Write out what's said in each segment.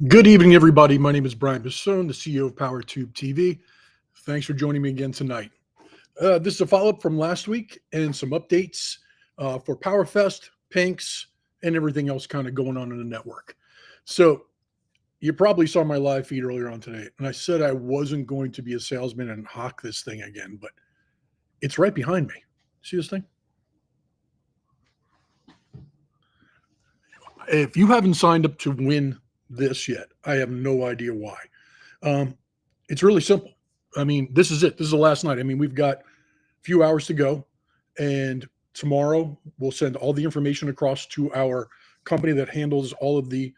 Good evening, everybody. My name is Brian Bossone, the CEO of PowerTube TV. Thanks for joining me again tonight. This is a follow-up from last week and some updates for PowerFest, Pinks, and everything else kind of going on in the network. So you probably saw my live feed earlier on today, and I said I wasn't going to be a salesman and hawk this thing again, but it's right behind me. See this thing? If you haven't signed up to win this yet, I have no idea why. It's really simple. I mean, this is it. This is the last night. I mean, we've got a few hours to go, and tomorrow we'll send all the information across to our company that handles all of the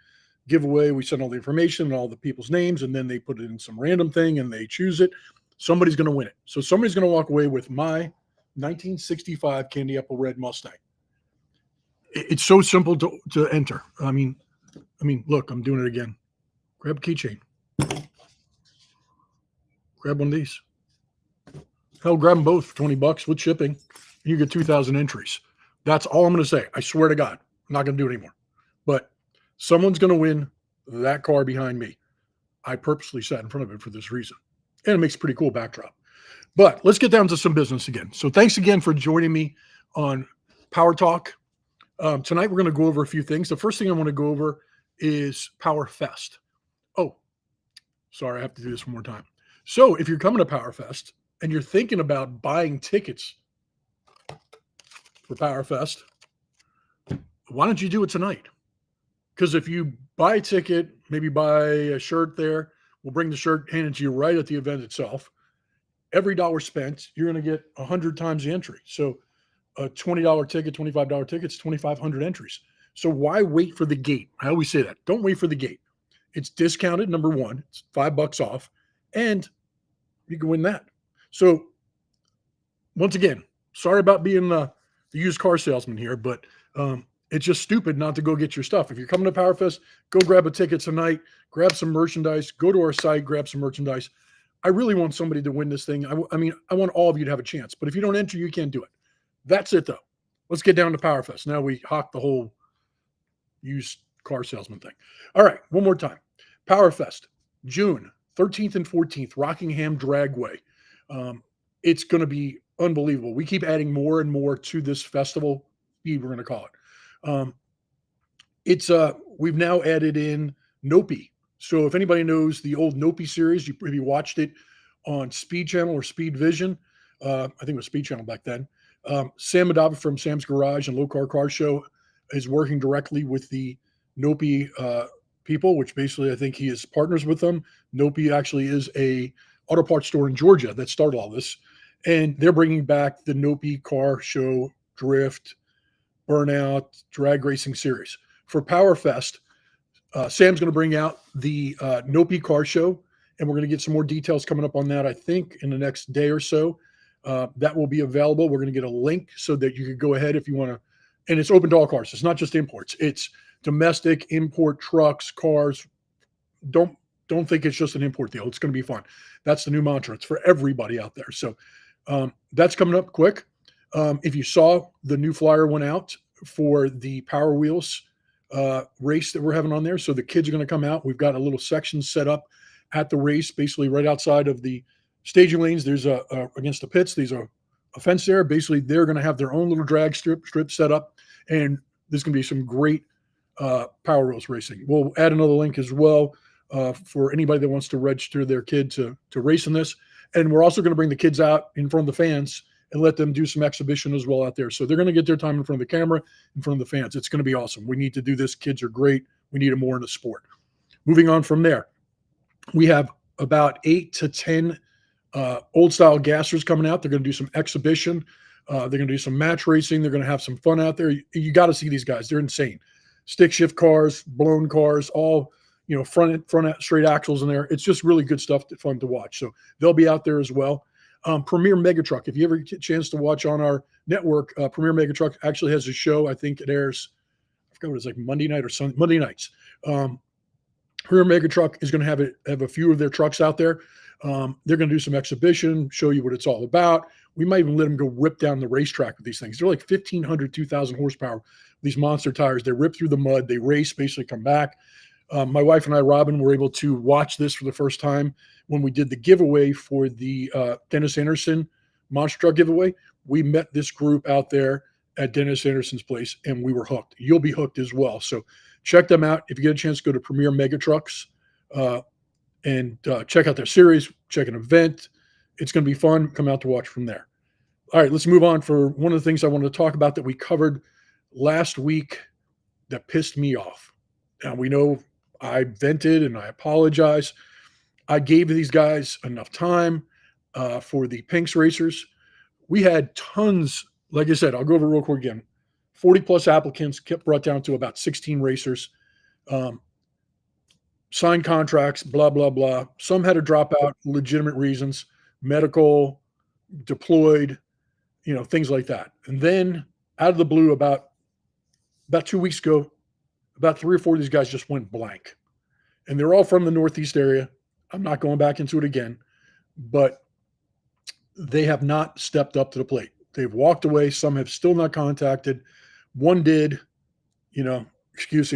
giveaway. We send all the information and all the people's names, and then they put it in some random thing and they choose it. Somebody's going to win it. So somebody's going to walk away with my 1965 Candy Apple Red Mustang. It's so simple to enter. I mean, look, I'm doing it again. Grab a keychain. Grab one of these. Hell, grab them both for $20 with shipping, and you get 2,000 entries. That's all I'm going to say. I swear to God, I'm not going to do it anymore. But someone's going to win that car behind me. I purposely sat in front of it for this reason. And it makes a pretty cool backdrop. But let's get down to some business again. So thanks again for joining me on Power Talk. Tonight, we're going to go over a few things. The first thing I want to go over is PowerFest. Oh, sorry, I have to do this one more time. So if you're coming to PowerFest and you're thinking about buying tickets for PowerFest, why don't you do it tonight? Because if you buy a ticket, maybe buy a shirt there, we'll bring the shirt handed to you right at the event itself. Every dollar spent, you're going to get 100 times the entry. So a $20 ticket, $25 ticket, it's 2,500 entries. So why wait for the gate? I always say that. Don't wait for the gate. It's discounted, number one. It's $5 off, and you can win that. So once again, sorry about being the used car salesman here, but it's just stupid not to go get your stuff. If you're coming to PowerFest, go grab a ticket tonight, grab some merchandise, go to our site, grab some merchandise. I really want somebody to win this thing. I mean, I want all of you to have a chance, but if you don't enter, you can't do it. That's it, though. Let's get down to PowerFest. Now we hawk the whole used car salesman thing. All right, one more time. PowerFest, June 13th and 14th, Rockingham Dragway. It's going to be unbelievable. We keep adding more and more to this festival speed, we're going to call it. We've now added in Nopi. So if anybody knows the old Nopi series, if you watched it on Speed Channel or Speed Vision, I think it was Speed Channel back then. Sam Madava from Sam's Garage and Low Car Show is working directly with the Nopi people, which basically I think he is partners with them. Nopi actually is a auto parts store in Georgia that started all this, and they're bringing back the Nopi Car Show Drift, Burnout, Drag Racing Series. For PowerFest, Sam's going to bring out the Nopi Car Show, and we're going to get some more details coming up on that, I think, in the next day or so. That will be available. We're going to get a link so that you could go ahead if you want to, and it's open to all cars. It's not just imports. It's domestic, import, trucks, cars. Don't think it's just an import deal. It's going to be fun. That's the new mantra. It's for everybody out there. So that's coming up quick. If you saw, the new flyer went out for the Power Wheels race that we're having on there. So the kids are going to come out. We've got a little section set up at the race, basically right outside of the staging lanes. There's against the pits. There's a fence there. Basically, they're going to have their own little drag strip set up, and there's going to be some great Power Wheels racing. We'll add another link as well for anybody that wants to register their kid to race in this. And we're also going to bring the kids out in front of the fans and let them do some exhibition as well out there. So they're going to get their time in front of the camera, in front of the fans. It's going to be awesome. We need to do this. Kids are great. We need them more in the sport. Moving on from there, we have about 8 to 10 old style gassers coming out. They're going to do some exhibition. They're going to do some match racing. They're going to have some fun out there. You got to see these guys. They're insane. Stick shift cars, blown cars, all, front straight axles in there. It's just really good stuff, fun to watch. So they'll be out there as well. Premier Megatruck. If you ever get a chance to watch on our network, Premier Megatruck actually has a show. I think it airs, I forgot what it's like, Monday night or Sunday, Monday nights. Premier Megatruck is going to have a few of their trucks out there. They're going to do some exhibition, show you what it's all about. We might even let them go rip down the racetrack with these things. They're like 1,500, 2,000 horsepower. These monster tires, they rip through the mud. They race, basically come back. My wife and I, Robin, were able to watch this for the first time when we did the giveaway for the Dennis Anderson monster truck giveaway. We met this group out there at Dennis Anderson's place, and we were hooked. You'll be hooked as well. So check them out. If you get a chance, go to Premier Mega Trucks and check out their series, check an event. It's going to be fun. Come out to watch from there. All right, let's move on for one of the things I wanted to talk about that we covered last week that pissed me off. Now, we know I vented and I apologize. I gave these guys enough time for the Pinks racers. We had tons, like I said, I'll go over real quick again. 40 plus applicants, kept brought down to about 16 racers. Signed contracts, blah, blah, blah. Some had to drop out, legitimate reasons, medical, deployed, things like that. And then out of the blue, about 2 weeks ago, about 3 or 4 of these guys just went blank. And they're all from the Northeast area. I'm not going back into it again, but they have not stepped up to the plate. They've walked away. Some have still not contacted. One did, excuse.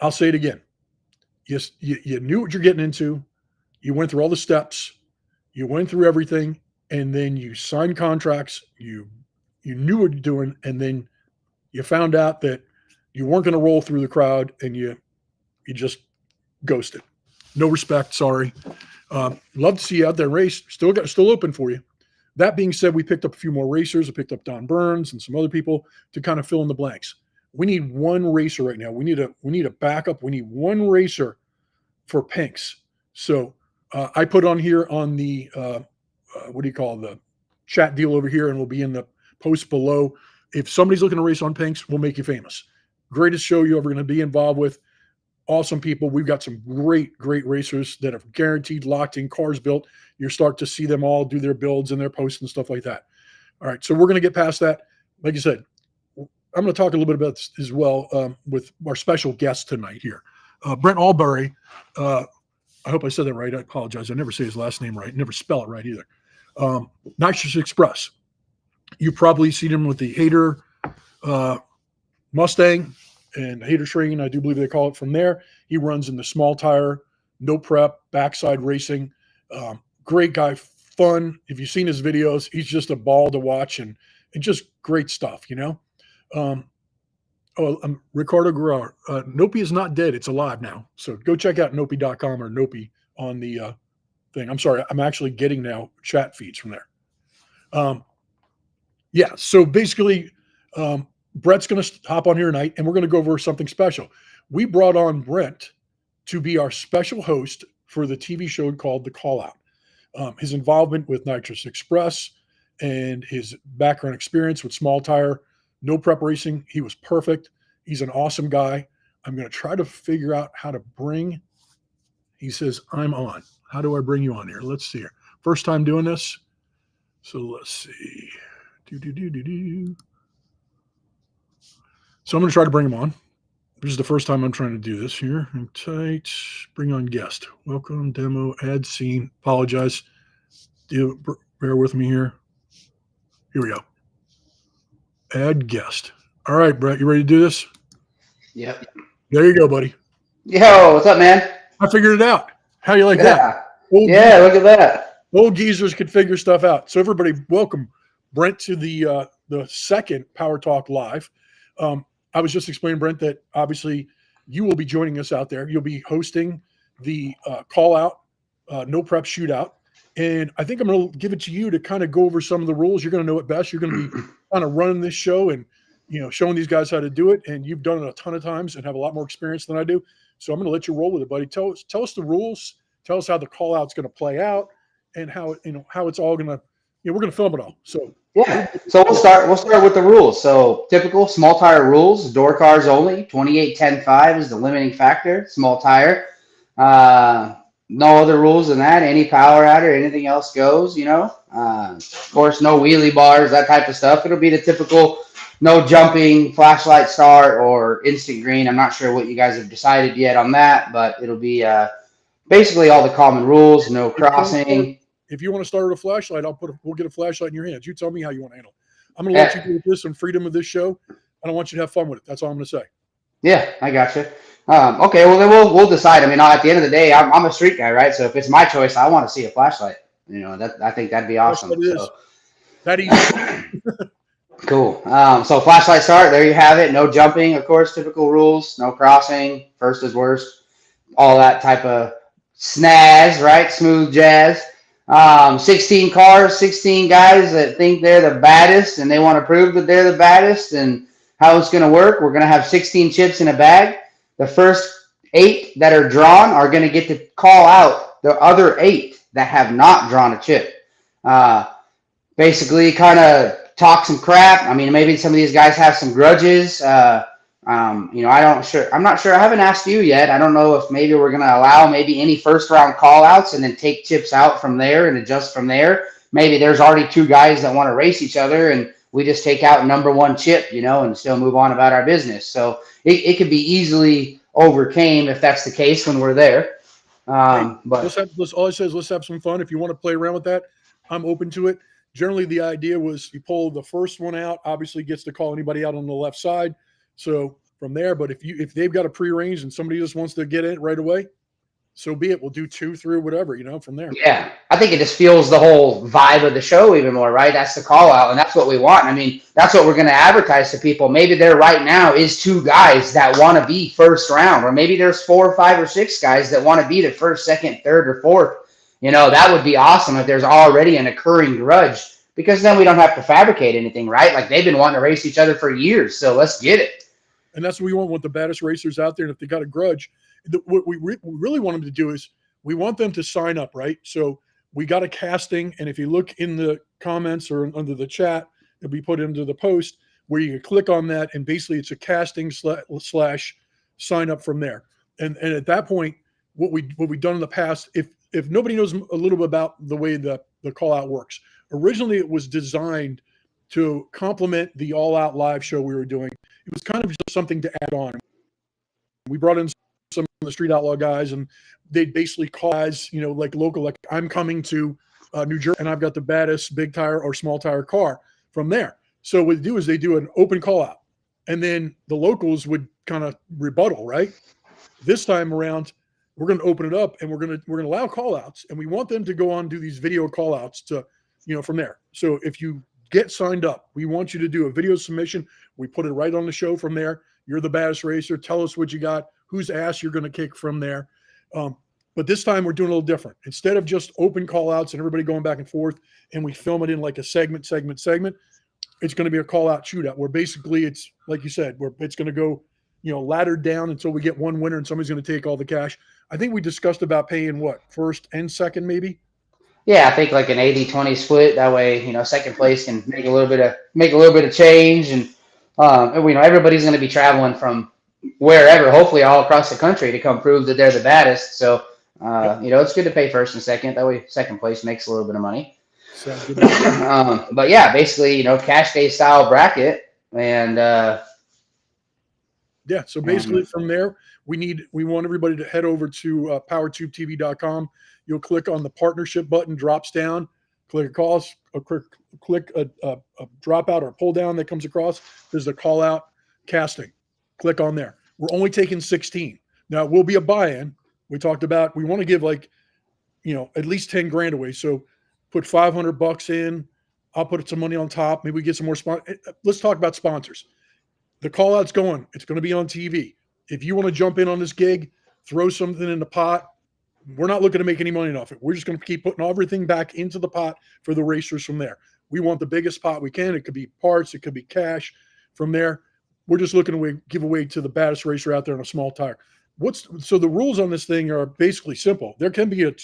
I'll say it again. Yes, you knew what you're getting into. You went through all the steps. You went through everything, and then you signed contracts. You knew what you're doing, and then you found out that you weren't going to roll through the crowd, and you just ghosted. No respect. Sorry. Love to see you out there race. Still open for you. That being said, we picked up a few more racers. I picked up Don Burns and some other people to kind of fill in the blanks. We need one racer right now. We need a backup. We need one racer for Pinks. So I put on here on the the chat deal over here, and will be in the post below. If somebody's looking to race on Pinks, we'll make you famous. Greatest show you're ever going to be involved with. Awesome people. We've got some great racers that have guaranteed locked in cars built. You'll start to see them all do their builds and their posts and stuff like that. All right. So we're going to get past that. Like I said, I'm going to talk a little bit about this as well with our special guest tonight here. Brent Albury. I hope I said that right. I apologize. I never say his last name right. Never spell it right either. Nitrous Express. You've probably seen him with the Hater Mustang and Hater Train, I do believe they call it, from there. He runs in the small tire, no prep, backside racing. Great guy, fun. If you've seen his videos, he's just a ball to watch and just great stuff, Ricardo Guerrero. Nopi is not dead. It's alive now. So go check out nopi.com or Nopi on the thing. I'm sorry. I'm actually getting now chat feeds from there. So basically, Brett's going to hop on here tonight, and we're going to go over something special. We brought on Brent to be our special host for the TV show called The Call Out. His involvement with Nitrous Express and his background experience with small tire, no prep racing, he was perfect. He's an awesome guy. I'm going to try to figure out how to bring. He says, I'm on. How do I bring you on here? Let's see here. First time doing this. So let's see. So I'm going to try to bring him on. This is the first time I'm trying to do this here. I'm tight. Bring on guest. Welcome, demo, add scene. Apologize. Bear with me here. Here we go. Add guest. All right, Brett, you ready to do this? Yep. There you go, buddy. Yo, what's up, man? I figured it out. How you like that? Look at that. Old geezers could figure stuff out. So everybody, welcome Brent to the second Power Talk Live. I was just explaining, Brent, that obviously you will be joining us out there. You'll be hosting the call out, no prep shootout. And I think I'm going to give it to you to kind of go over some of the rules. You're going to know it best. You're going to be kind of running this show and, showing these guys how to do it. And you've done it a ton of times and have a lot more experience than I do. So I'm going to let you roll with it, buddy. Tell us the rules. Tell us how the call out's going to play out and how it's all going to, we're going to film it all. So yeah. So we'll start with the rules. So typical small tire rules, door cars only. 28.10.5 is the limiting factor. Small tire. No other rules than that. Any power adder, anything else goes. Of course, no wheelie bars, that type of stuff. It'll be the typical no jumping, flashlight start, or instant green. I'm not sure what you guys have decided yet on that, but it'll be basically all the common rules. No crossing. If you want to start with a flashlight, we'll get a flashlight in your hands. You tell me how you want to handle it. I'm going to let you do this on freedom of this show. I don't want you to have fun with it. That's all I'm going to say. Yeah, I gotcha. Okay, well then we'll decide. I mean, at the end of the day, I'm a street guy, right? So if it's my choice, I want to see a flashlight. That I think that'd be That's what awesome. it is. So That easy. cool. So flashlight start. There you have it. No jumping, of course. Typical rules. No crossing. First is worst. All that type of snaz, right? Smooth jazz. 16 cars, 16 guys that think they're the baddest and they want to prove that they're the baddest. And how it's going to work, we're going to have 16 chips in a bag. The first 8 that are drawn are going to get to call out the other 8 that have not drawn a chip. Uh, Basically, kind of talk some crap. I mean, maybe some of these guys have some grudges. I'm not sure. I haven't asked you yet. I don't know if maybe we're going to allow maybe any first round call outs and then take chips out from there and adjust from there. Maybe there's already 2 guys that want to race each other and we just take out number 1 chip, and still move on about our business. So it could be easily overcame if that's the case when we're there. But All it says, let's have some fun. If you want to play around with that, I'm open to it. Generally, the idea was you pull the first one out, obviously gets to call anybody out on the left side. So from there, but if they've got a prearranged and somebody just wants to get it right away, so be it. We'll do 2, 3, whatever, from there. yeah, I think it just fuels the whole vibe of the show even more, right? That's the call out, and that's what we want. I mean, that's what we're going to advertise to people. Maybe there right now is 2 guys that want to be first round, or maybe there's 4 or 5 or 6 guys that want to be the first, second, third, or fourth. That would be awesome if there's already an occurring grudge, because then we don't have to fabricate anything, right? Like they've been wanting to race each other for years, so let's get it. And that's what we want the baddest racers out there. And if they got a grudge, what we really want them to do is we want them to sign up, right? So we got a casting, and if you look in the comments or under the chat, it'll be put into the post where you can click on that, and basically it's a casting slash sign up from there. And at that point, what we've done in the past, if nobody knows a little bit about the way the call out works, originally it was designed to complement the All Out live show we were doing. It was kind of just something to add on. We brought in some of the Street Outlaw guys, and they basically call guys, like local, like I'm coming to New Jersey, and I've got the baddest big tire or small tire car from there. So what they do is they do an open call out, and then the locals would kind of rebuttal, right? This time around, we're going to open it up, and we're going to allow call outs, and we want them to go on and do these video call outs to, from there. So if you get signed up, we want you to do a video submission. We put it right on the show from there. You're the baddest racer. Tell us what you got, whose ass you're going to kick from there. But this time we're doing a little different. Instead of just open call outs and everybody going back and forth, and we film it in like a segment, it's going to be a call out shootout where basically it's like you said, where it's going to go, laddered down until we get one winner and somebody's going to take all the cash. I think we discussed about paying what, first and second maybe. Yeah, I think like an 80-20 split. That way, second place can make a little bit of change, and everybody's going to be traveling from wherever, hopefully all across the country, to come prove that they're the baddest. So, it's good to pay first and second. That way, second place makes a little bit of money. But yeah, basically, cash day style bracket, and yeah. So basically, from there, we want everybody to head over to PowerTubeTV.com. You'll click on the partnership button, drops down, click a calls, click a dropout or pull down that comes across. There's a call out casting. Click on there. We're only taking 16. Now it will be a buy-in. We talked about, we want to give at least 10 grand away. So put $500 in. I'll put some money on top. Maybe we get some more sponsors. Let's talk about sponsors. The call out's going. It's going to be on TV. If you want to jump in on this gig, throw something in the pot. We're not looking to make any money off it. We're just going to keep putting everything back into the pot for the racers from there. We want the biggest pot we can. It could be parts. It could be cash from there. We're just looking to give away to the baddest racer out there on a small tire. So the rules on this thing are basically simple. There can be a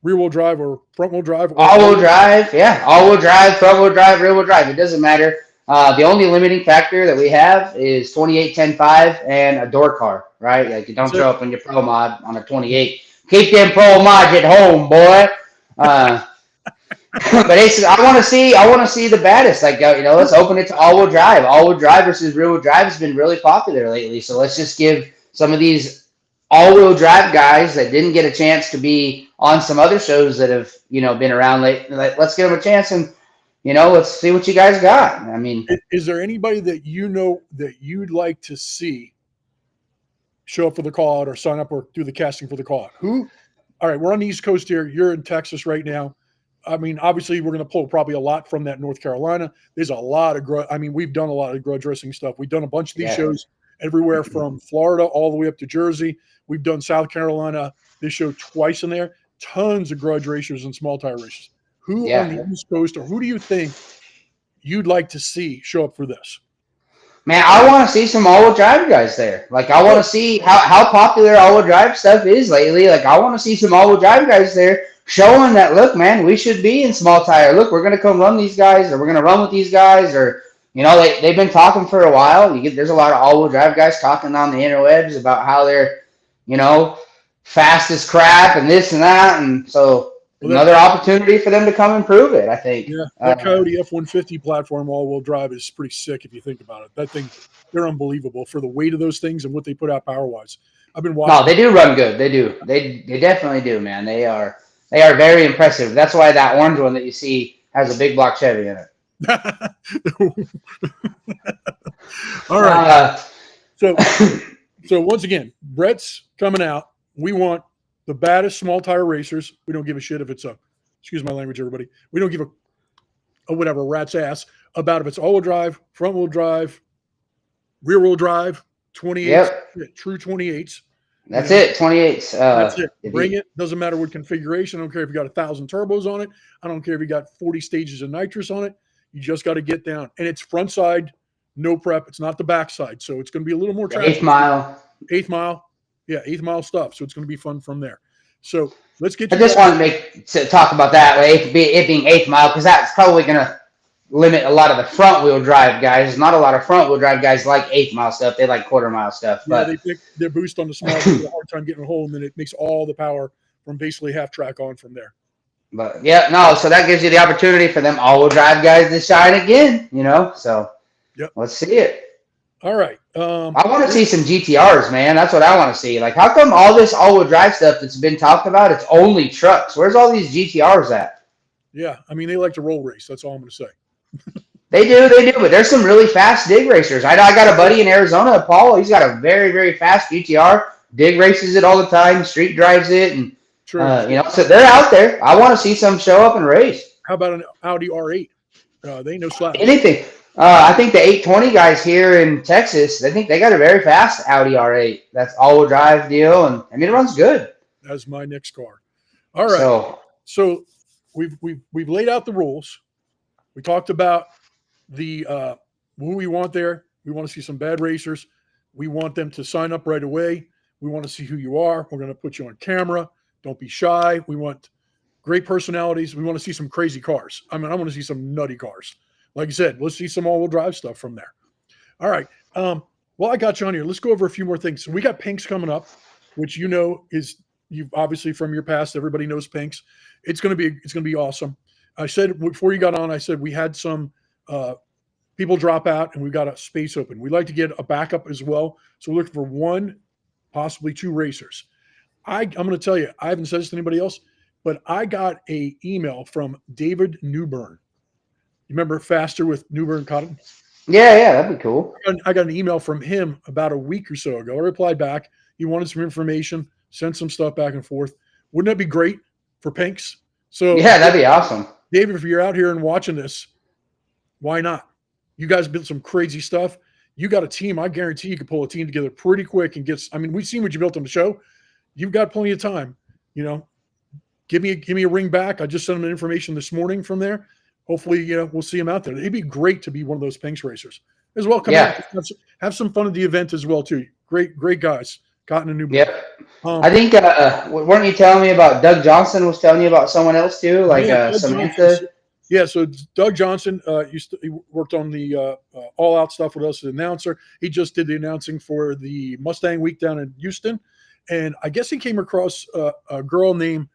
rear-wheel drive or front-wheel drive. All-wheel drive, yeah. All-wheel drive, front-wheel drive, rear-wheel drive. It doesn't matter. The only limiting factor that we have is 28, 10, 5, and a door car, right? Like you don't show up in your pro mod on a 28. Keep them pro mods at home, boy. But I want to see the baddest. Like let's open it to all-wheel drive. All-wheel drive versus rear-wheel drive has been really popular lately. So let's just give some of these all-wheel drive guys that didn't get a chance to be on some other shows that have been around late. Let's give them a chance, and let's see what you guys got. I mean, is there anybody that that you'd like to see show up for the call out or sign up or do the casting for the call out? Who? All right, we're on the East Coast here. You're in Texas right now. I mean, obviously, we're going to pull probably a lot from that North Carolina. There's a lot of we've done a lot of grudge wrestling stuff. We've done a bunch of these shows everywhere from Florida all the way up to Jersey. We've done South Carolina. This show twice in there. Tons of grudge racers and small tire racers. Who on the East Coast, or who do you think you'd like to see show up for this? Man, I want to see some all-wheel drive guys there. Like, I want to see how popular all-wheel drive stuff is lately. Like, I want to see some all-wheel drive guys there showing that, look, man, we should be in small tire. Look, we're going to come run these guys, or we're going to run with these guys, or, you know, they've been talking for a while. There's a lot of all-wheel drive guys talking on the interwebs about how they're, you know, fast as crap and this and that. And so another opportunity for them to come and prove it, I think. Yeah, that Coyote F-150 platform all-wheel drive is pretty sick if you think about it. That thing, they're unbelievable for the weight of those things and what they put out power-wise. I've been watching. No, they do run good. They do. They definitely do, man. They are very impressive. That's why that orange one that you see has a big block Chevy in it. All right. So once again, Brett's coming out. We want the baddest small tire racers. We don't give a shit if it's excuse my language, everybody. We don't give a whatever rat's ass about if it's all-wheel drive, front-wheel drive, rear-wheel drive, 28s, true 28s. That's it, 28s. That's it. Bring it. Doesn't matter what configuration. I don't care if you got 1,000 turbos on it. I don't care if you got 40 stages of nitrous on it. You just got to get down. And it's front side, no prep. It's not the back side. So it's going to be a little more traffic. 8th mile. 8th mile. Yeah, 8th mile stuff. So it's going to be fun from there. So let's get. I just want to talk about that, it being 8th mile, because that's probably going to limit a lot of the front wheel drive guys. Not a lot of front wheel drive guys like 8th mile stuff. They like quarter mile stuff. Yeah, but they pick their boost on the small. They have a hard time getting a hole, and then it makes all the power from basically half track on from there. But yeah, no. So that gives you the opportunity for them all-wheel drive guys to shine again. You know, so let's see it. All right. I want to see some GTRs, man. That's what I want to see. Like, how come all this all-wheel drive stuff that's been talked about, it's only trucks? Where's all these GTRs at? Yeah, I mean, they like to roll race. That's all I'm going to say. They do. But there's some really fast dig racers. I got a buddy in Arizona, Paul. He's got a very, very fast GTR. Dig races it all the time. Street drives it, and you know, so they're out there. I want to see some show up and race. How about an Audi R8? They know slap. Anything. I think the 820 guys here in Texas, I think they got a very fast Audi R8. That's all-wheel drive deal, and I mean, it runs good. That's my next car. All right. So we've laid out the rules. We talked about the who we want there. We want to see some bad racers. We want them to sign up right away. We want to see who you are. We're going to put you on camera. Don't be shy. We want great personalities. We want to see some crazy cars. I mean, I want to see some nutty cars. Like I said, let's see some all-wheel drive stuff from there. All right. Well, I got you on here. Let's go over a few more things. So we got Pinks coming up, which you obviously from your past. Everybody knows Pinks. It's going to be awesome. I said before you got on, I said we had some people drop out and we got a space open. We'd like to get a backup as well. So we're looking for 1, possibly 2 racers. I'm going to tell you, I haven't said this to anybody else, but I got a email from David Newburn. You remember Faster with Newburn Cotton? Yeah, that'd be cool. I got an email from him about a week or so ago. I replied back. He wanted some information, sent some stuff back and forth. Wouldn't that be great for Pinks? So yeah, that'd be awesome. David, if you're out here and watching this, why not? You guys built some crazy stuff. You got a team. I guarantee you could pull a team together pretty quick and I mean, we've seen what you built on the show. You've got plenty of time. You know, give me a ring back. I just sent him information this morning from there. Hopefully, we'll see him out there. It'd be great to be one of those Pinks racers as well. Come out, have some fun at the event as well too. Great guys. Cotton and Newburn. Yep. I think weren't you telling me about Doug Johnson was telling you about someone else too, like Samantha? Yeah. So Doug Johnson he worked on the All Out stuff with us as an announcer. He just did the announcing for the Mustang Week down in Houston, and I guess he came across a girl named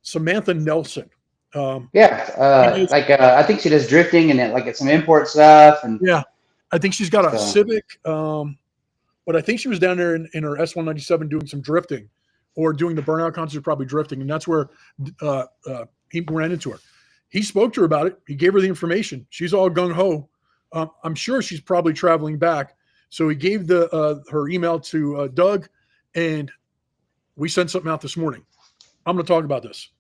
Samantha Nelson. I think she does drifting and it's some import stuff, and I think she's got a Civic, but I think she was down there in her S197 doing some drifting, or doing the Burnout concert, probably drifting, and that's where he ran into her. He spoke to her about it. He gave her the information. She's all gung ho. I'm sure she's probably traveling back, so he gave her email to Doug, And we sent something out this morning. I'm going to talk about this.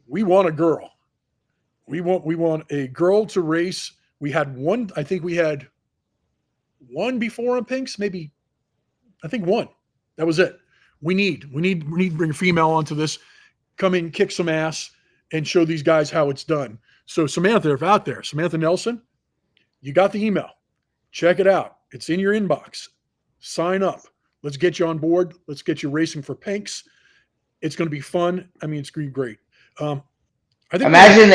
We want a girl. We want a girl to race. We had one. I think we had one before on Pinks. Maybe I think one. That was it. We need to bring a female onto this. Come in, kick some ass, and show these guys how it's done. So Samantha, if out there, Samantha Nelson, you got the email. Check it out. It's in your inbox. Sign up. Let's get you on board. Let's get you racing for Pinks. It's going to be fun. I mean, it's going to be great. I think imagine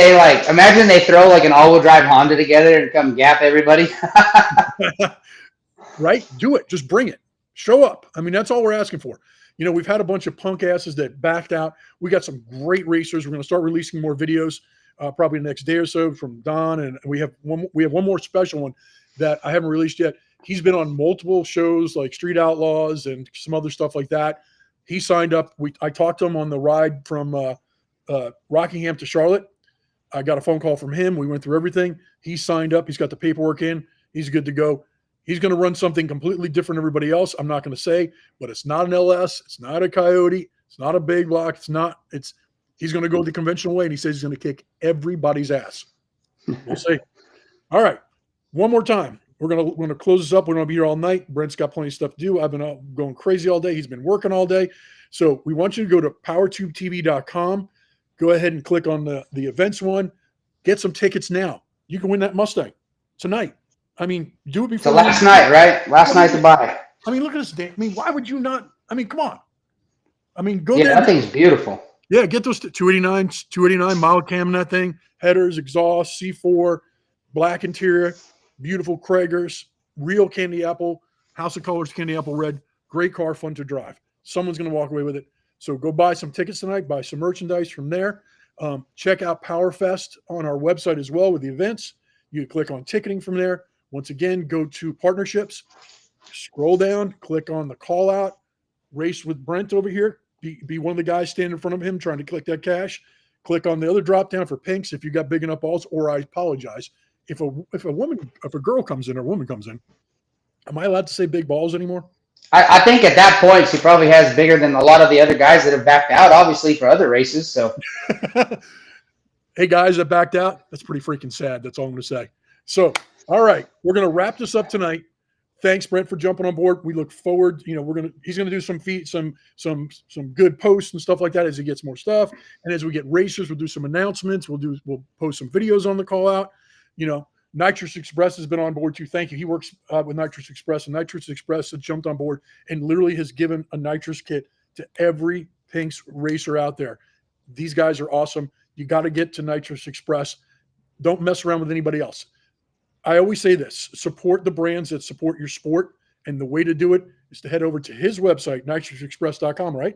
they throw like an all-wheel drive Honda together and come gap everybody. Right? Do it. Just bring it. Show up. I mean, that's all we're asking for. You know, we've had a bunch of punk asses that backed out. We got some great racers. We're going to start releasing more videos probably the next day or so from Don, and we have one more special one that I haven't released yet. He's been on multiple shows like Street Outlaws and some other stuff like that. He signed up. I talked to him on the ride from Rockingham to Charlotte. I got a phone call from him. We went through everything. He signed up. He's got the paperwork in. He's good to go. He's going to run something completely different than everybody else. I'm not going to say, but it's not an LS. It's not a Coyote. It's not a big block. He's going to go the conventional way, and he says he's going to kick everybody's ass. We'll see. All right. One more time. We're going to close this up. We're going to be here all night. Brent's got plenty of stuff to do. I've been going crazy all day. He's been working all day. So we want you to go to powertubetv.com. Go ahead and click on the events one. Get some tickets now. You can win that Mustang tonight. I mean, do it before. So last night, right? Last night to buy. I mean, look at this day. I mean, why would you not? I mean, come on. I mean, go there. there. That thing's beautiful. Yeah, get those 289 mild cam in that thing. Headers, exhaust, C4, black interior, beautiful Kragers, real candy apple, House of Colors candy apple red. Great car, fun to drive. Someone's going to walk away with it. So go buy some tickets tonight, buy some merchandise from there. Check out POWERfest on our website as well with the events. You click on ticketing from there. Once again, go to partnerships, scroll down, click on the call out, race with Brent over here. Be one of the guys standing in front of him trying to collect that cash. Click on the other drop down for Pinks if you got big enough balls, or I apologize. If a girl comes in or a woman comes in, am I allowed to say big balls anymore? I think at that point she probably has bigger than a lot of the other guys that have backed out, obviously, for other races. So, hey, guys that backed out, that's pretty freaking sad. That's all I'm going to say. So, all right, we're going to wrap this up tonight. Thanks, Brent, for jumping on board. We look forward. You know, he's going to do some good posts and stuff like that as he gets more stuff. And as we get racers, we'll do some announcements. We'll post some videos on the call out. You know, Nitrous Express has been on board too. Thank you. He works with Nitrous Express, and Nitrous Express has jumped on board and literally has given a nitrous kit to every Pinks racer out there. These guys are awesome. You got to get to Nitrous Express. Don't mess around with anybody else. I always say this: support the brands that support your sport, and the way to do it is to head over to his website, nitrousexpress.com, right?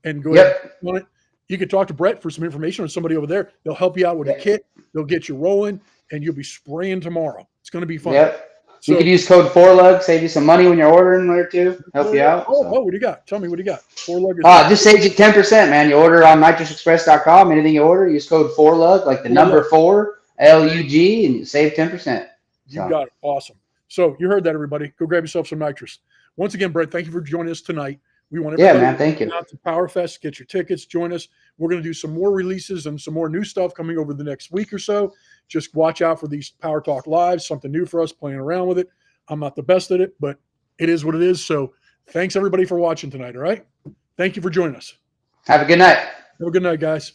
And go ahead on it. You can talk to Brett for some information or somebody over there. They'll help you out with a kit. They'll get you rolling, and you'll be spraying tomorrow. It's going to be fun. Yep. So, you can use code 4LUG, save you some money when you're ordering there too. Help you out. Oh, what do you got? Tell me what do you got. 4LUG. Just saves you 10%, man. You order on nitrousexpress.com. Anything you order, use code 4LUG, like the number 4, LUG, and you save 10%. You got it. Awesome. So you heard that, everybody. Go grab yourself some nitrous. Once again, Brett, thank you for joining us tonight. We want everybody thank you. out to POWERfest, get your tickets, join us. We're going to do some more releases and some more new stuff coming over the next week or so. Just watch out for these Power Talk Lives, something new for us, playing around with it. I'm not the best at it, but it is what it is. So thanks, everybody, for watching tonight, all right? Thank you for joining us. Have a good night. Have a good night, guys.